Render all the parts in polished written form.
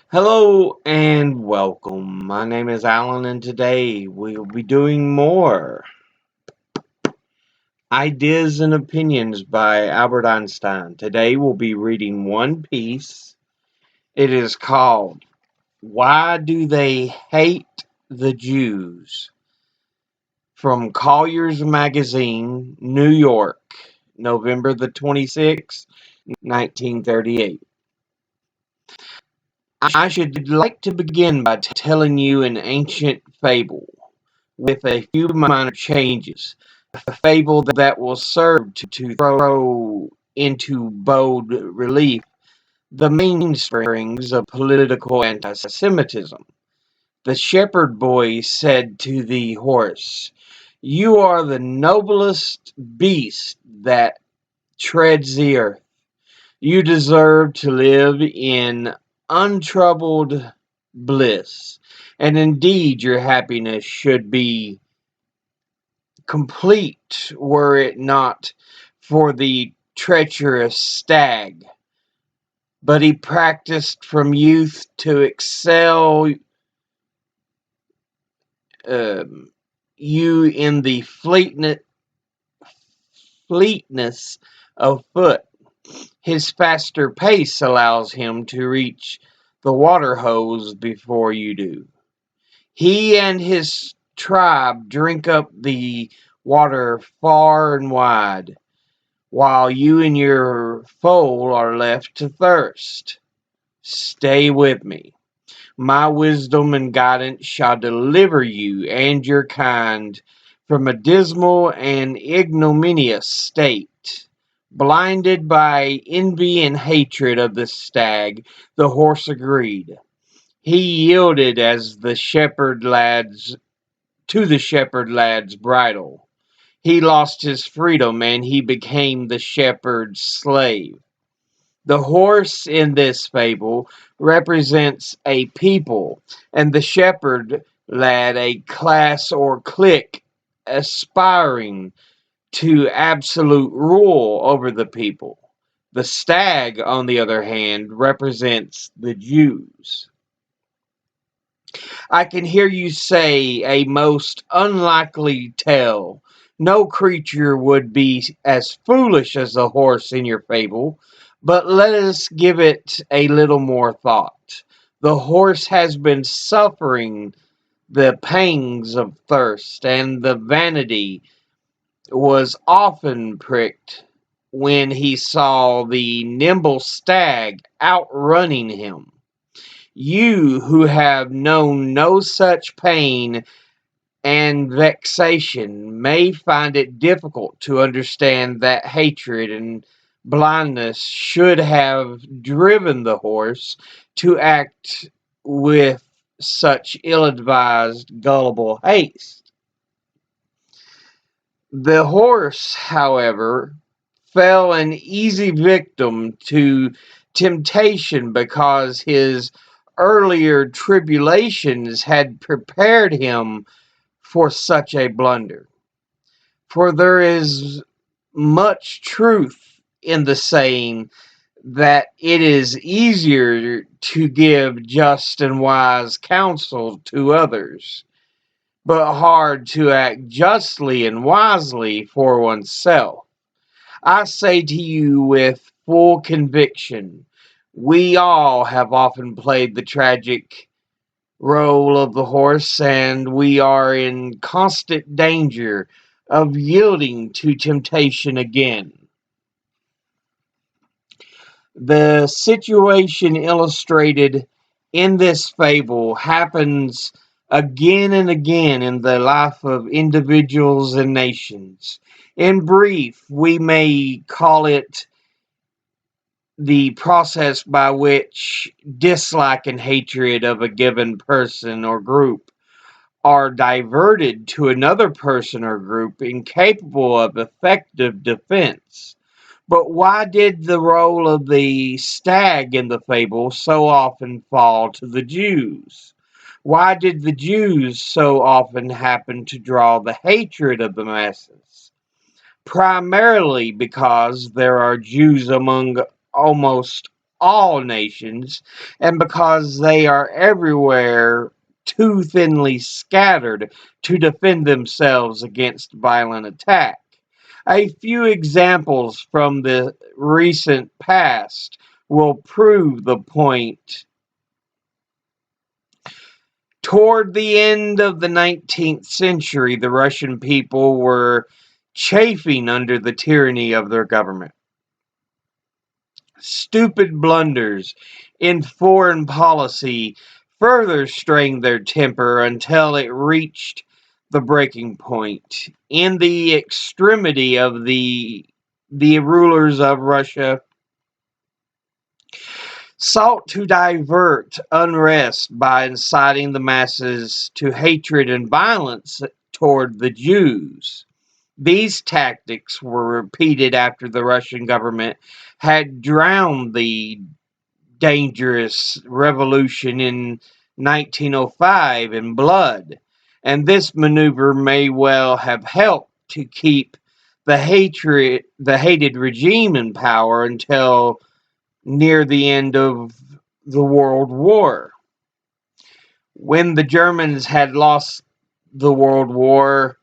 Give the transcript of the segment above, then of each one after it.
Hello and welcome. My name is Alan, and today we'll be doing more Ideas and Opinions by Albert Einstein. Today we'll be reading one piece. It is called Why Do They Hate the Jews? From Collier's Magazine, New York, November the 26th, 1938. I should like to begin by telling you an ancient fable with a few minor changes, a fable that will serve to throw into bold relief the mainsprings of political anti-Semitism. The shepherd boy said to the horse, "You are the noblest beast that treads the earth. You deserve to live in untroubled bliss, and indeed your happiness should be complete were it not for the treacherous stag. But he practiced from youth to excel you in the fleetness of foot. His faster pace allows him to reach the water hose before you do. He and his tribe drink up the water far and wide, while you and your foal are left to thirst. Stay with me. My wisdom and guidance shall deliver you and your kind from a dismal and ignominious state. Blinded by envy and hatred of the stag, the horse agreed. He yielded as the shepherd lad's to the shepherd lad's bridle. He lost his freedom and he became the shepherd's slave. The horse in this fable represents a people, and the shepherd lad a class or clique aspiring to absolute rule over the people. The stag, on the other hand, represents the Jews. I can hear you say a most unlikely tale. No creature would be as foolish as the horse in your fable, but let us give it a little more thought. The horse has been suffering the pangs of thirst, and the vanity was often pricked when he saw the nimble stag outrunning him. You who have known no such pain and vexation may find it difficult to understand that hatred and blindness should have driven the horse to act with such ill advised, gullible haste. The horse, however, fell an easy victim to temptation because his earlier tribulations had prepared him for such a blunder. For there is much truth in the saying that it is easier to give just and wise counsel to others, but hard to act justly and wisely for oneself. I say to you with full conviction, we all have often played the tragic role of the horse, and we are in constant danger of yielding to temptation again. The situation illustrated in this fable happens again and again in the life of individuals and nations. In brief, we may call it the process by which dislike and hatred of a given person or group are diverted to another person or group incapable of effective defense. But why did the role of the stag in the fable so often fall to the Jews? Why did the Jews so often happen to draw the hatred of the masses? Primarily because there are Jews among almost all nations, and because they are everywhere too thinly scattered to defend themselves against violent attack. A few examples from the recent past will prove the point. Toward the end of the 19th century, the Russian people were chafing under the tyranny of their government. Stupid blunders in foreign policy further strained their temper until it reached the breaking point. In the extremity of the rulers of Russia sought to divert unrest by inciting the masses to hatred and violence toward the Jews. These tactics were repeated after the Russian government had drowned the dangerous revolution in 1905 in blood, and this maneuver may well have helped to keep the hated regime in power until near the end of the World War. When the Germans had lost the World War,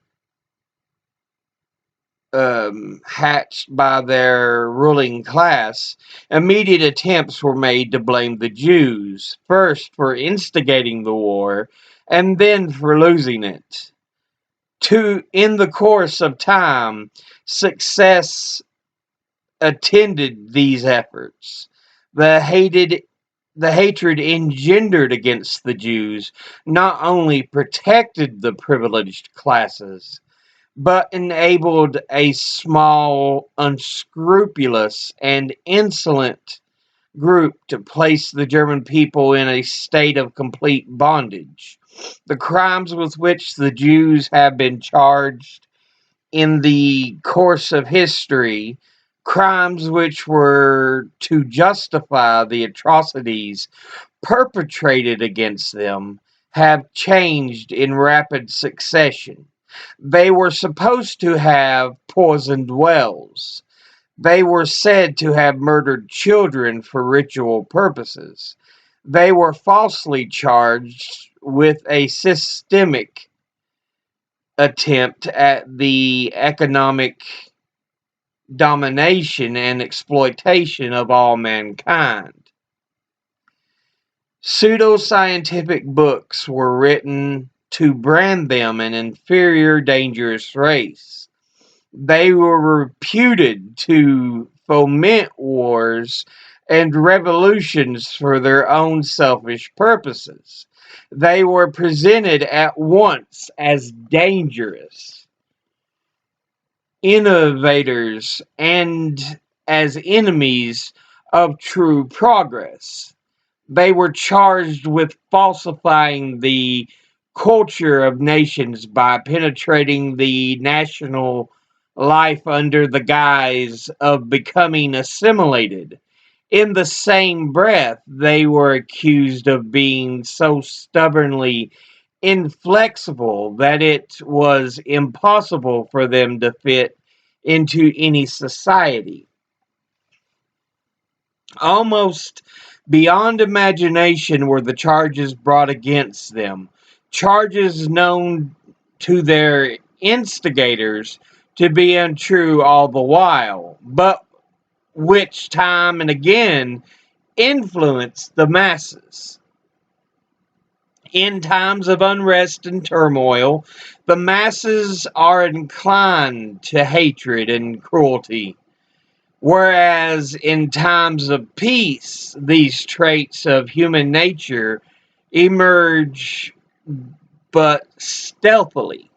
hatched by their ruling class, immediate attempts were made to blame the Jews, first for instigating the war, and then for losing it. In the course of time, success attended these efforts. The hatred engendered against the Jews not only protected the privileged classes, but enabled a small, unscrupulous, and insolent group to place the German people in a state of complete bondage. The crimes with which the Jews have been charged in the course of history, crimes which were to justify the atrocities perpetrated against them, have changed in rapid succession. They were supposed to have poisoned wells. They were said to have murdered children for ritual purposes. They were falsely charged with a systemic attempt at the economic domination and exploitation of all mankind. Pseudoscientific books were written to brand them an inferior, dangerous race. They were reputed to foment wars and revolutions for their own selfish purposes. They were presented at once as dangerous innovators and as enemies of true progress. They were charged with falsifying the culture of nations by penetrating the national life under the guise of becoming assimilated. In the same breath, they were accused of being so stubbornly inflexible that it was impossible for them to fit into any society. Almost beyond imagination were the charges brought against them, charges known to their instigators to be untrue all the while, but which time and again influenced the masses. In times of unrest and turmoil, the masses are inclined to hatred and cruelty. Whereas in times of peace, these traits of human nature emerge but stealthily.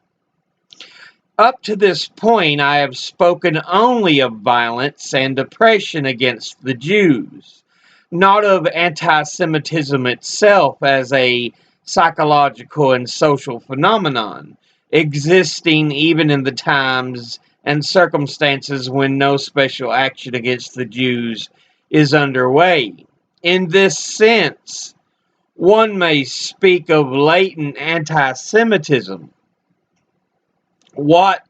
Up to this point, I have spoken only of violence and oppression against the Jews, not of anti Semitism itself as a psychological and social phenomenon, existing even in the times and circumstances when no special action against the Jews is underway. In this sense, one may speak of latent anti Semitism. What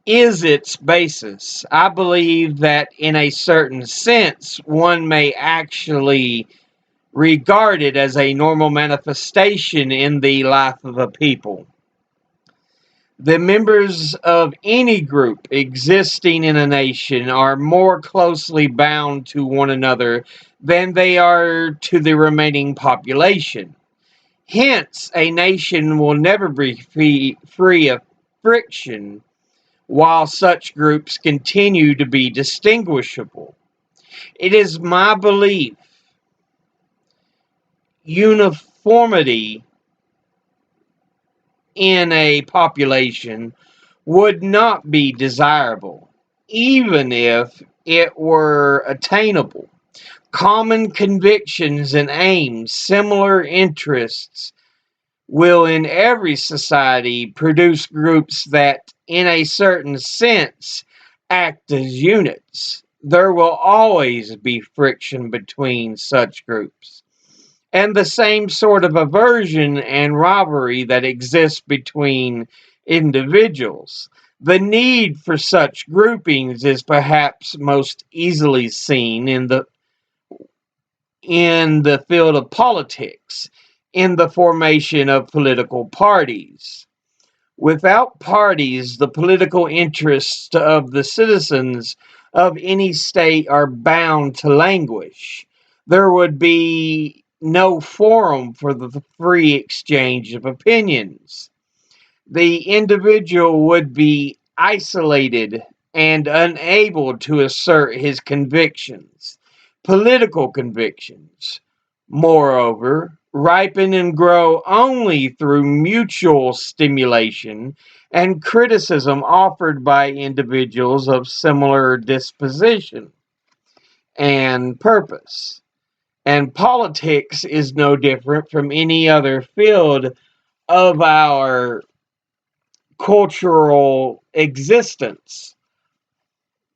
is its basis. I believe that in a certain sense, one may actually regard it as a normal manifestation in the life of a people. The members of any group existing in a nation are more closely bound to one another than they are to the remaining population. Hence, a nation will never be free of friction while such groups continue to be distinguishable. It is my belief uniformity in a population would not be desirable, even if it were attainable. Common convictions and aims, similar interests, will in every society produce groups that, in a certain sense, act as units. There will always be friction between such groups, and the same sort of aversion and rivalry that exists between individuals. The need for such groupings is perhaps most easily seen in the field of politics, in the formation of political parties. Without parties, the political interests of the citizens of any state are bound to languish. There would be no forum for the free exchange of opinions. The individual would be isolated and unable to assert his convictions, political convictions. Moreover, ripen and grow only through mutual stimulation and criticism offered by individuals of similar disposition and purpose. And politics is no different from any other field of our cultural existence.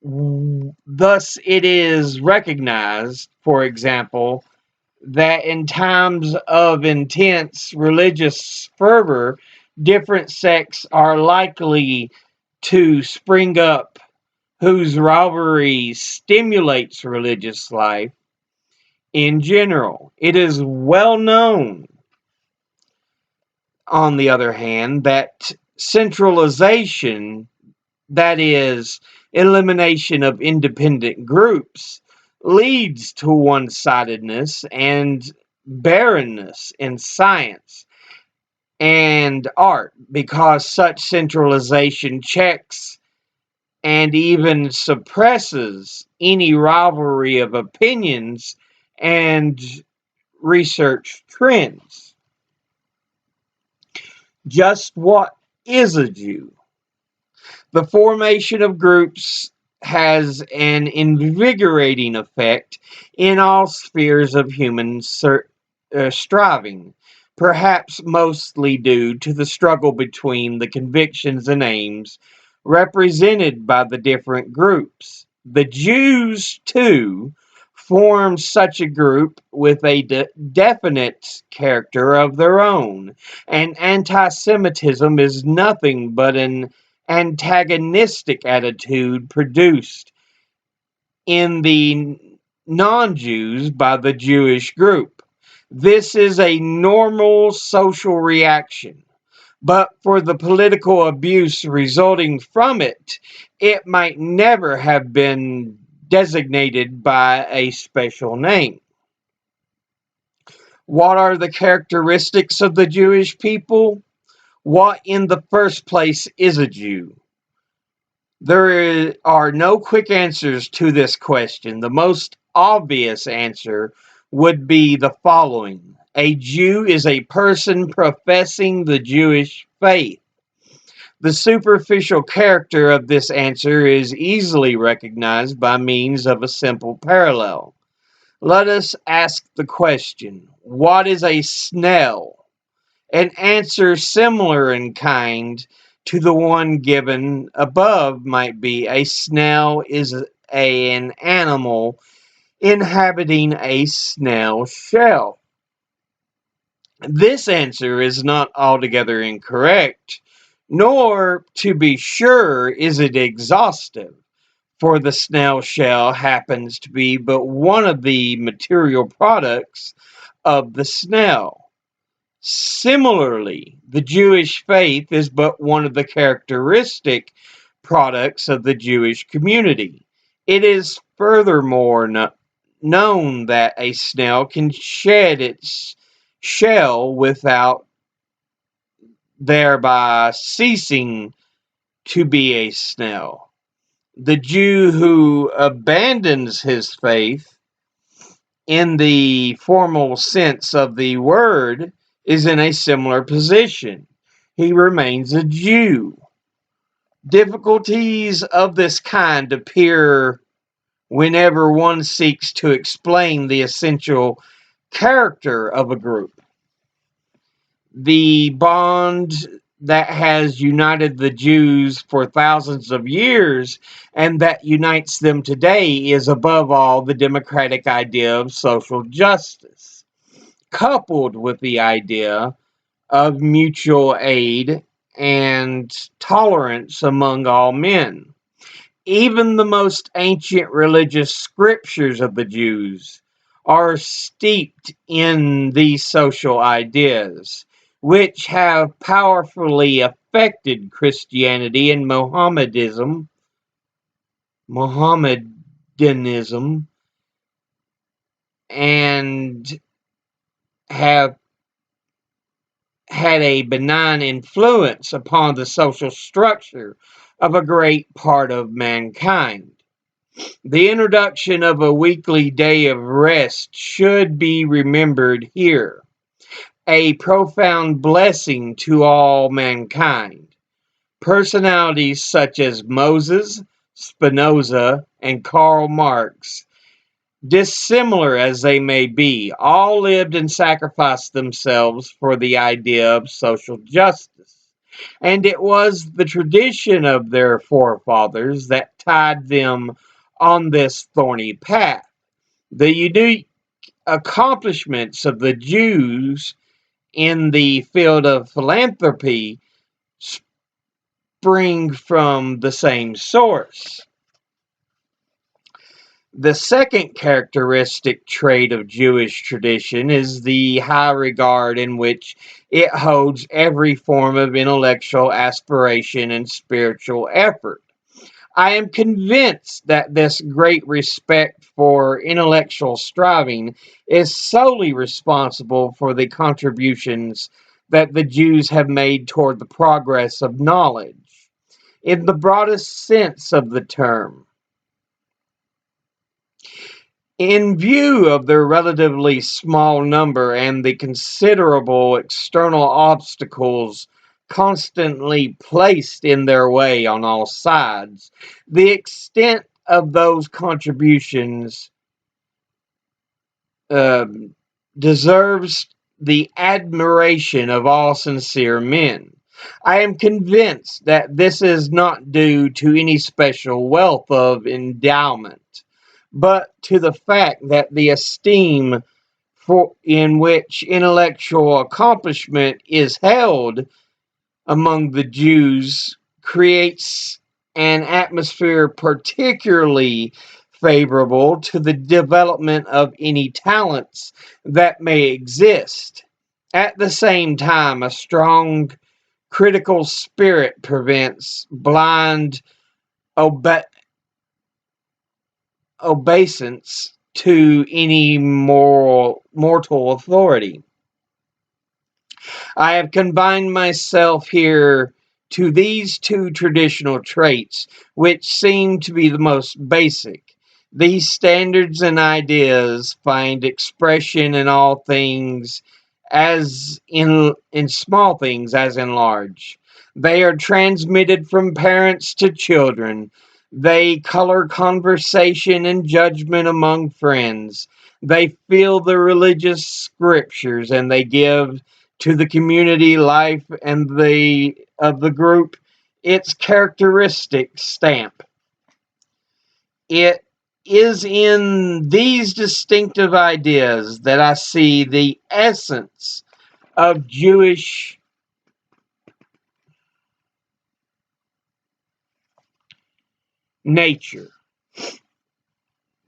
Thus, it is recognized, for example, that in times of intense religious fervor, different sects are likely to spring up whose rivalry stimulates religious life in general. It is well known, on the other hand, that centralization, that is, elimination of independent groups, leads to one sidedness and barrenness in science and art, because such centralization checks and even suppresses any rivalry of opinions and research trends. Just what is a Jew? The formation of groups has an invigorating effect in all spheres of human striving, perhaps mostly due to the struggle between the convictions and aims represented by the different groups. The Jews, too, form such a group with a definite character of their own, and anti Semitism is nothing but an antagonistic attitude produced in the non Jews by the Jewish group. This is a normal social reaction, but for the political abuse resulting from it, it might never have been designated by a special name. What are the characteristics of the Jewish people? What, in the first place, is a Jew? There are no quick answers to this question. The most obvious answer would be the following: a Jew is a person professing the Jewish faith. The superficial character of this answer is easily recognized by means of a simple parallel. Let us ask the question: what is a snail? An answer similar in kind to the one given above might be: a snail is an animal inhabiting a snail shell. This answer is not altogether incorrect, Nor, to be sure, is it exhaustive, for the snail shell happens to be but one of the material products of the snail. Similarly, the Jewish faith is but one of the characteristic products of the Jewish community. It is furthermore known that a snail can shed its shell without thereby ceasing to be a snail. The Jew who abandons his faith in the formal sense of the word is in a similar position. He remains a Jew. Difficulties of this kind appear whenever one seeks to explain the essential character of a group. The bond that has united the Jews for thousands of years and that unites them today is above all the democratic idea of social justice, coupled with the idea of mutual aid and tolerance among all men. Even the most ancient religious scriptures of the Jews are steeped in these social ideas, which have powerfully affected Christianity and Mohammedanism, and have had a benign influence upon the social structure of a great part of mankind. The introduction of a weekly day of rest should be remembered here, a profound blessing to all mankind. Personalities such as Moses, Spinoza, and Karl Marx, dissimilar as they may be, all lived and sacrificed themselves for the idea of social justice. And it was the tradition of their forefathers that tied them on this thorny path. The unique accomplishments of the Jews in the field of philanthropy spring from the same source. The second characteristic trait of Jewish tradition is the high regard in which it holds every form of intellectual aspiration and spiritual effort. I am convinced that this great respect for intellectual striving is solely responsible for the contributions that the Jews have made toward the progress of knowledge. In the broadest sense of the term, in view of their relatively small number and the considerable external obstacles constantly placed in their way on all sides, the extent of those contributions uh, deserves the admiration of all sincere men. I am convinced that this is not due to any special wealth of endowment, but to the fact that the esteem in which intellectual accomplishment is held among the Jews creates an atmosphere particularly favorable to the development of any talents that may exist. At the same time, a strong critical spirit prevents blind obe- obeisance to any mortal authority. I have confined myself here to these two traditional traits, which seem to be the most basic. These standards and ideas find expression in all things, as in small things as in large. They are transmitted from parents to children. They color conversation and judgment among friends. They fill the religious scriptures, and they give to the community life and the of the group its characteristic stamp. It is in these distinctive ideas that I see the essence of Jewish nature.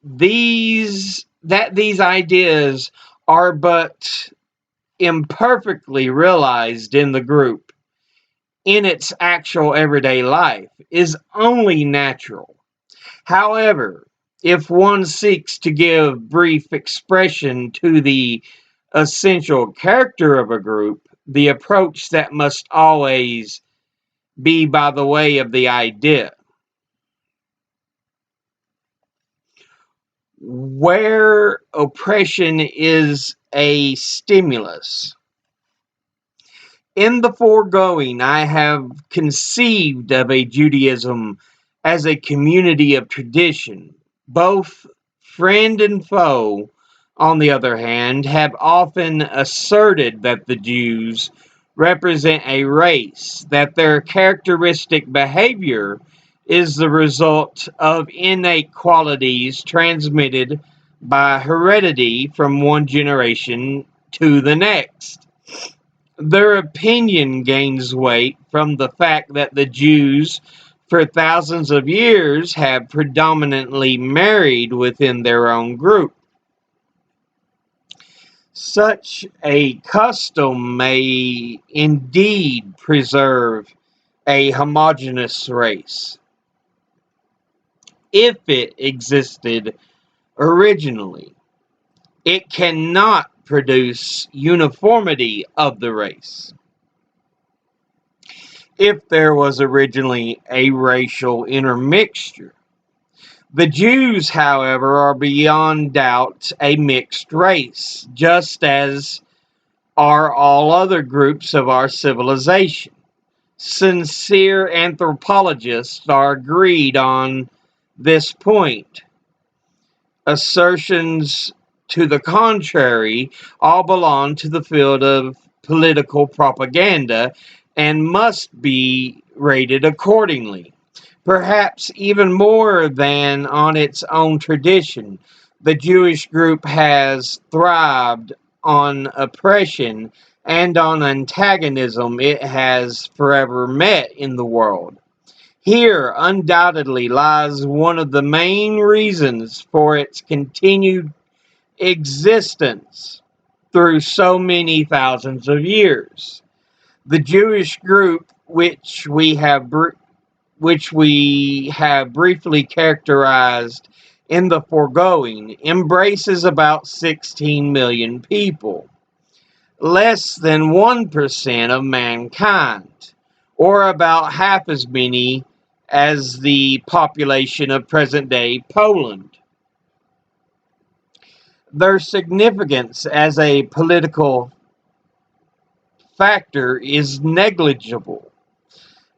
These ideas are but imperfectly realized in the group in its actual everyday life is only natural. However, if one seeks to give brief expression to the essential character of a group, the approach that must always be by the way of the idea. Where oppression is a stimulus. In the foregoing, I have conceived of a Judaism as a community of tradition. Both friend and foe, on the other hand, have often asserted that the Jews represent a race, that their characteristic behavior is the result of innate qualities transmitted by heredity from one generation to the next. Their opinion gains weight from the fact that the Jews, for thousands of years, have predominantly married within their own group. Such a custom may indeed preserve a homogeneous race, if it existed originally. It cannot produce uniformity of the race. If there was originally a racial intermixture. The Jews, however, are beyond doubt a mixed race, just as are all other groups of our civilization. Sincere anthropologists are agreed on this point. Assertions to the contrary all belong to the field of political propaganda and must be rated accordingly. Perhaps even more than on its own tradition, the Jewish group has thrived on oppression and on antagonism it has forever met in the world. Here, undoubtedly, lies one of the main reasons for its continued existence through so many thousands of years. The Jewish group, which we have briefly characterized in the foregoing, embraces about 16 million people, less than 1% of mankind, or about half as many as the population of present-day Poland. Their significance as a political factor is negligible.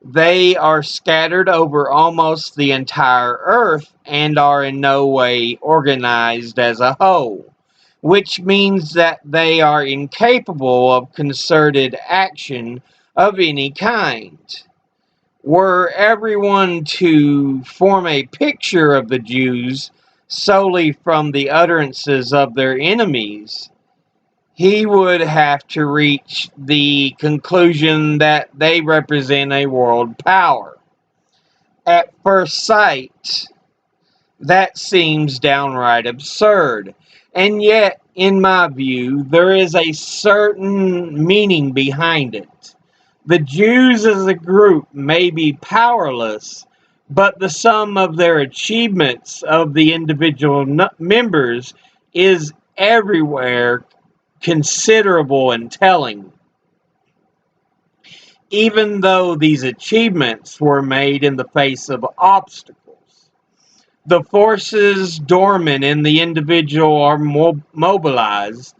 They are scattered over almost the entire earth and are in no way organized as a whole, which means that they are incapable of concerted action of any kind. Were everyone to form a picture of the Jews solely from the utterances of their enemies, he would have to reach the conclusion that they represent a world power. At first sight, that seems downright absurd. And yet, in my view, there is a certain meaning behind it. The Jews as a group may be powerless, but the sum of their achievements of the individual members is everywhere considerable and telling, even though these achievements were made in the face of obstacles. The forces dormant in the individual are mobilized,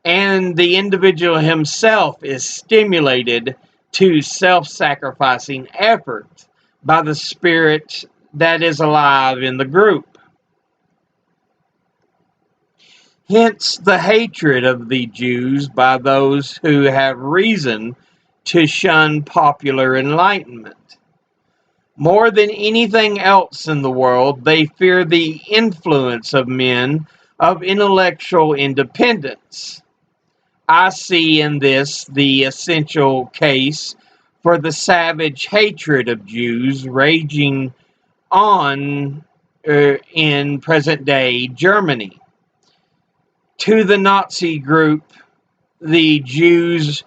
and the individual himself is stimulated to self-sacrificing effort by the spirit that is alive in the group. Hence the hatred of the Jews by those who have reason to shun popular enlightenment. More than anything else in the world, they fear the influence of men of intellectual independence. I see in this the essential case for the savage hatred of Jews raging on in present day Germany. To the Nazi group, the Jews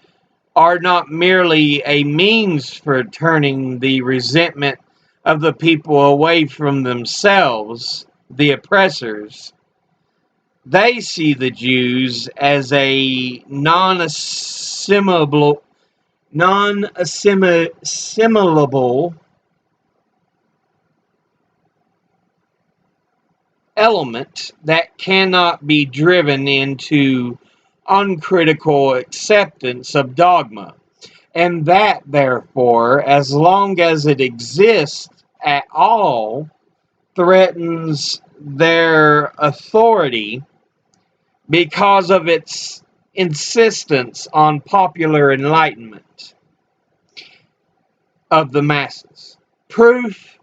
are not merely a means for turning the resentment of the people away from themselves, the oppressors. They see the Jews as a non-assimilable element that cannot be driven into uncritical acceptance of dogma, and that, therefore, as long as it exists at all, threatens their authority because of its insistence on popular enlightenment of the masses. Proof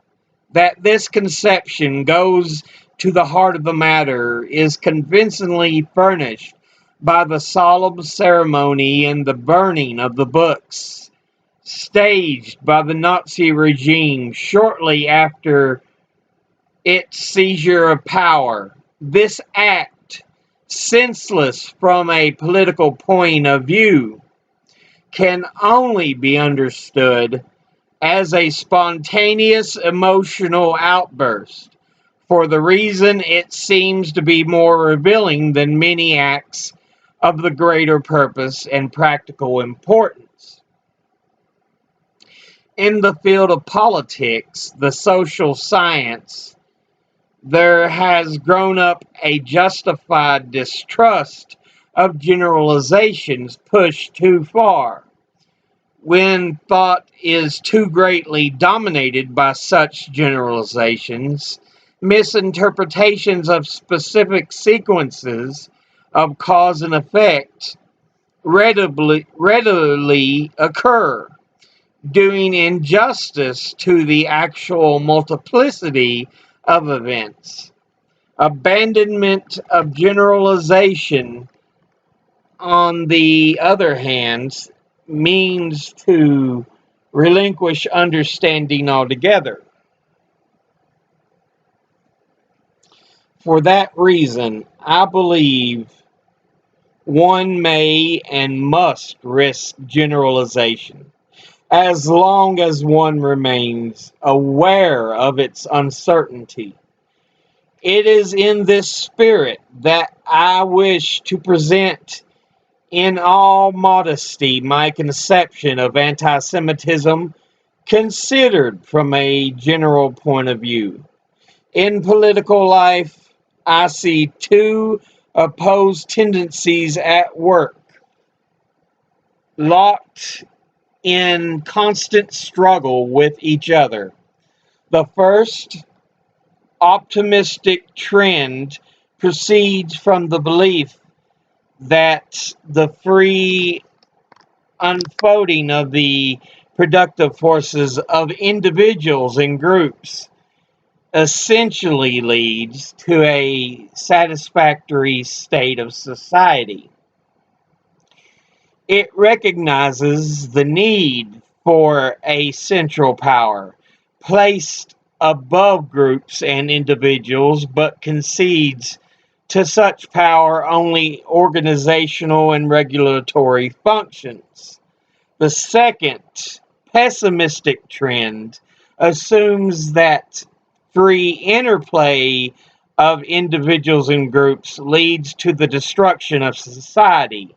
that this conception goes to the heart of the matter is convincingly furnished by the solemn ceremony and the burning of the books staged by the Nazi regime shortly after its seizure of power. This act, senseless from a political point of view, can only be understood as a spontaneous emotional outburst, for the reason it seems to be more revealing than many acts of the greater purpose and practical importance. In the field of politics, the social science, there has grown up a justified distrust of generalizations pushed too far. When thought is too greatly dominated by such generalizations, misinterpretations of specific sequences of cause and effect readily occur, doing injustice to the actual multiplicity of events. Abandonment of generalization, on the other hand, means to relinquish understanding altogether. For that reason, I believe one may and must risk generalization, as long as one remains aware of its uncertainty. It is in this spirit that I wish to present in all modesty my conception of anti-Semitism considered from a general point of view. In political life, I see two opposed tendencies at work, locked in constant struggle with each other. The first, optimistic trend, proceeds from the belief that the free unfolding of the productive forces of individuals and groups essentially leads to a satisfactory state of society. It recognizes the need for a central power placed above groups and individuals, but concedes to such power only organizational and regulatory functions. The second, pessimistic trend, assumes that free interplay of individuals and groups leads to the destruction of society.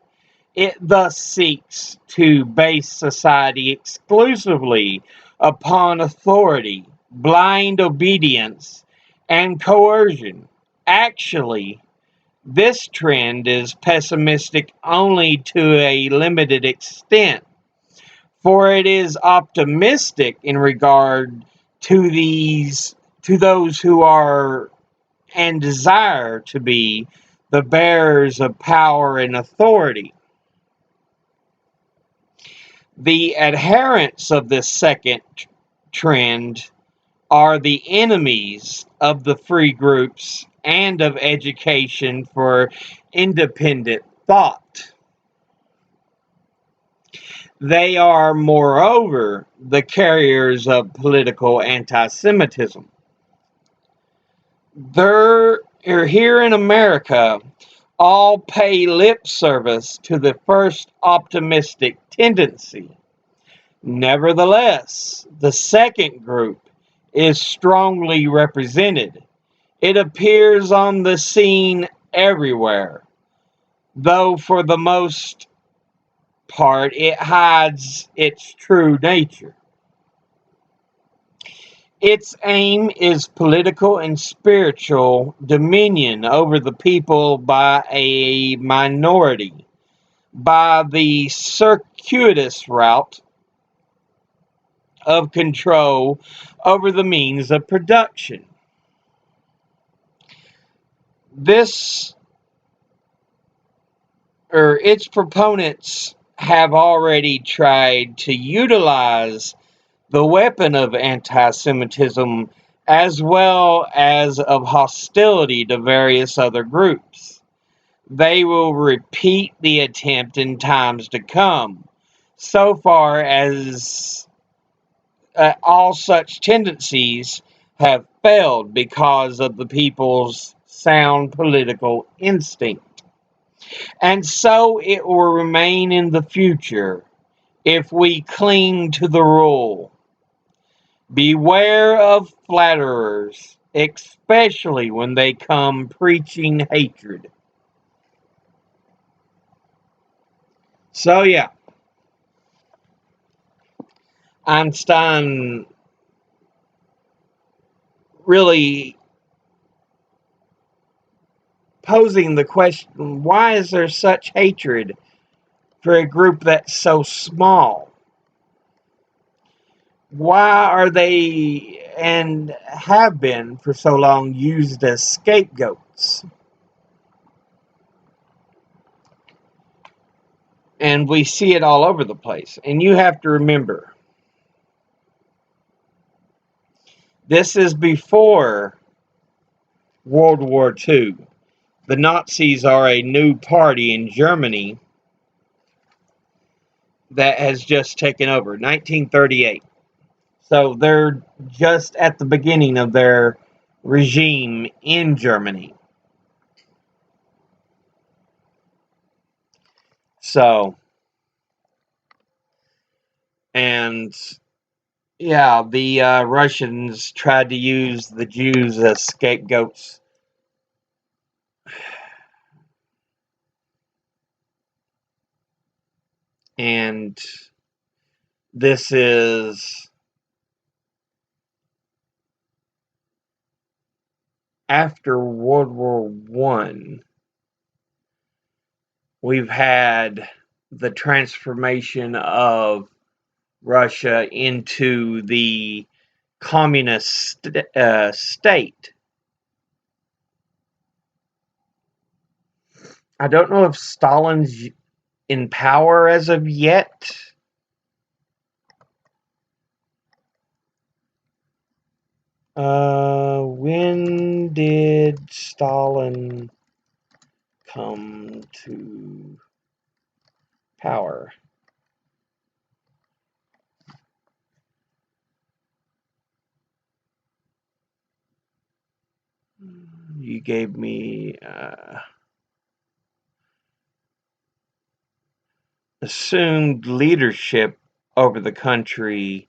It thus seeks to base society exclusively upon authority, blind obedience, and coercion. Actually, this trend is pessimistic only to a limited extent, for it is optimistic in regard to those who are and desire to be the bearers of power and authority. The adherents of this second trend are the enemies of the free groups and of education for independent thought. They are, moreover, the carriers of political anti-Semitism. There, or here in America, all pay lip service to the first optimistic tendency. Nevertheless, the second group is strongly represented. It appears on the scene everywhere, though for the most part it hides its true nature. Its aim is political and spiritual dominion over the people by a minority, by the circuitous route of control over the means of production. This, or its proponents, have already tried to utilize the weapon of anti Semitism as well as of hostility to various other groups. They will repeat the attempt in times to come, so far as all such tendencies have failed because of the people's sound political instinct. And so it will remain in the future if we cling to the rule. Beware of flatterers, especially when they come preaching hatred. So, yeah, Einstein really posing the question, why is there such hatred for a group that's so small? Why are they, and have been for so long, used as scapegoats? And we see it all over the place. And you have to remember, this is before World War II. The Nazis are a new party in Germany that has just taken over, 1938. So they're just at the beginning of their regime in Germany. So, and yeah, the Russians tried to use the Jews as scapegoats. And this is after World War One. We've had the transformation of Russia into the communist state. I don't know if Stalin's in power as of yet. When did Stalin come to power? You gave me assumed leadership over the country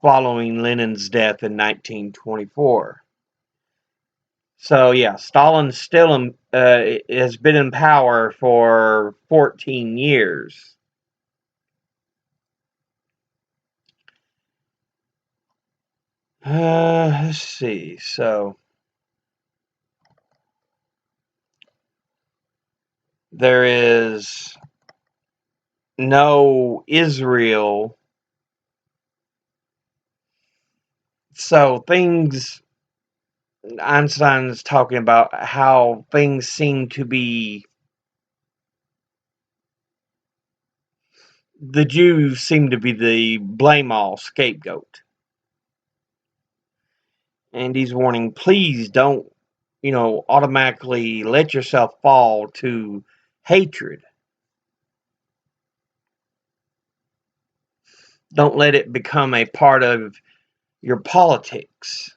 following Lenin's death in 1924. So yeah, Stalin still has been in power for 14 years. Let's see. So there is no Israel. So things, Einstein's talking about how things seem to be, the Jews seem to be the blame all scapegoat. And he's warning, please don't, automatically let yourself fall to hatred. Don't let it become a part of your politics.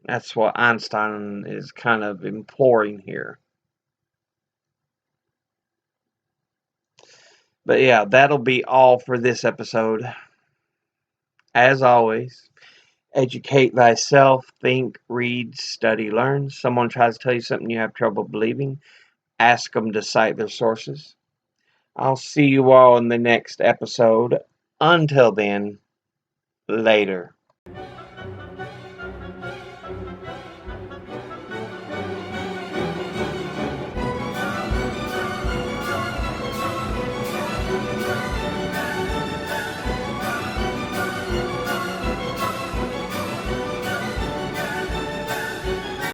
That's what Einstein is kind of imploring here. But yeah, that'll be all for this episode. As always, educate thyself, think, read, study, learn. Someone tries to tell you something you have trouble believing, ask them to cite their sources. I'll see you all in the next episode. Until then, later.